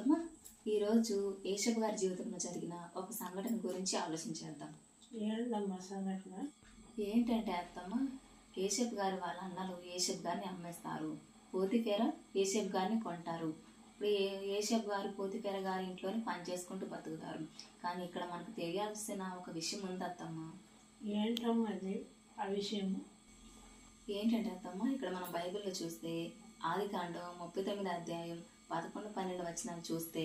అత్తమ్మ, ఈరోజు యేషపు గారి జీవితంలో జరిగిన ఒక సంఘటన గురించి ఆలోచించేద్దాం. ఏంటమ్మా సంఘటన? ఏంటంటే అత్తమ్మ, యేషపు గారి వాళ్ళ అన్నలు యేషపు గారిని అమ్మేస్తారు. పోతిఫెర యేషపు గారిని కొంటారు. ఇప్పుడు యేషపు గారు పోతిఫెర గారి ఇంట్లోనే పని చేసుకుంటూ బతుకుతారు. కానీ ఇక్కడ మనకు తెలియాల్సిన ఒక విషయం ఉంది అత్తమ్మ. ఏంటమ్మా అది ఆ విషయము? ఏంటంటే అత్తమ్మ, ఇక్కడ మనం బైబిల్లో చూస్తే ఆదికాండం 39 అధ్యాయం 11-12 వచనాలు చూస్తే,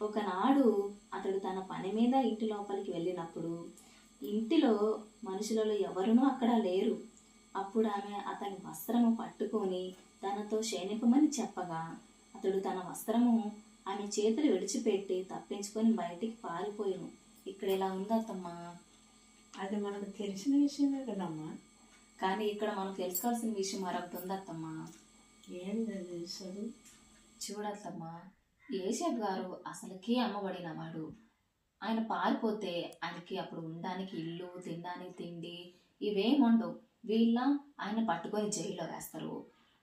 ఒకనాడు అతడు తన పని మీద ఇంటి లోపలికి వెళ్ళినప్పుడు ఇంటిలో మనుషులలో ఎవరునూ అక్కడ లేరు. అప్పుడు ఆమె అతని వస్త్రము పట్టుకొని తనతో శయనింపమని చెప్పగా అతడు తన వస్త్రము ఆమె చేతులు విడిచిపెట్టి తప్పించుకొని బయటికి పారిపోయాను. ఇక్కడ ఇలా ఉందత్తమ్మా. అది మనకు తెలిసిన విషయమే కదమ్మా. కానీ ఇక్కడ మనం తెలుసుకోవాల్సిన విషయం మరొకటి ఉందత్తమ్మా. ఏంది అది? చదువు. చూడత్తమ్మా, యేషపు గారు అసలుకి అమ్మబడినవాడు. ఆయన పారిపోతే ఆయనకి అప్పుడు ఉండడానికి ఇల్లు, తినడానికి తిండి ఇవేం ఉండవు. వీళ్ళ ఆయన పట్టుకొని జైల్లో వేస్తారు.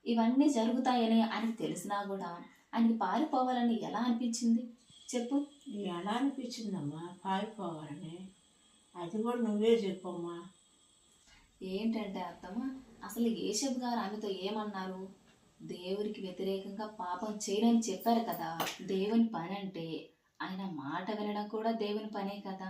ఇవన్నీ జరుగుతాయని ఆయనకు తెలిసినా కూడా ఆయనకి పారిపోవాలని ఎలా అనిపించింది చెప్పు? ఎలా అనిపించిందమ్మా పారిపోవాలని? అది కూడా నువ్వే చెప్పమ్మా. ఏంటంటే అత్తమ్మ, అసలు యేషపు గారు ఆమెతో ఏమన్నారు? దేవుడికి వ్యతిరేకంగా పాపం చేయనని చెప్పారు కదా. దేవుని పని అంటే ఆయన మాట వినడం కూడా దేవుని పనే కదా.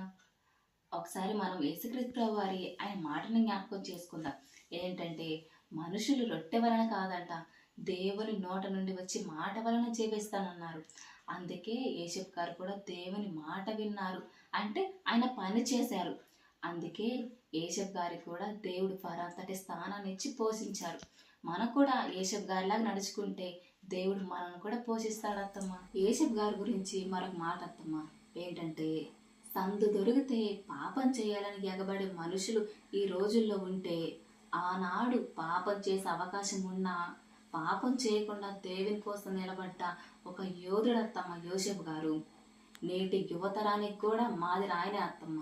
ఒకసారి మనం యేసుక్రీస్తు వారి ఆయన మాటను జ్ఞాపకం చేసుకుందాం. ఏంటంటే, మనుషులు రొట్టె వలన కాదంట, దేవుని నోట నుండి వచ్చి మాట వలన జీవిస్తానన్నారు. అందుకే యేషపు గారు కూడా దేవుని మాట విన్నారు, అంటే ఆయన పని చేశారు. అందుకే యేషపు గారికి కూడా దేవుడు పరంతటి స్థానాన్ని ఇచ్చి పోషించారు. మనం కూడా యేషపు గారిలాగా నడుచుకుంటే దేవుడు మనల్ని కూడా పోషిస్తాడు అత్తమ్మ. యేషపు గారి గురించి మరొక మాట అత్తమ్మ. ఏంటంటే, సందు దొరికితే పాపం చేయాలని ఎగబడే మనుషులు ఈ రోజుల్లో ఉంటే, ఆనాడు పాపం చేసే అవకాశం ఉన్నా పాపం చేయకుండా దేవుని కోసం నిలబడ్డ ఒక యోధుడు అత్తమ్మ యేషపు గారు. నేటి యువతరానికి కూడా మాదిరి ఆయనే అత్తమ్మ.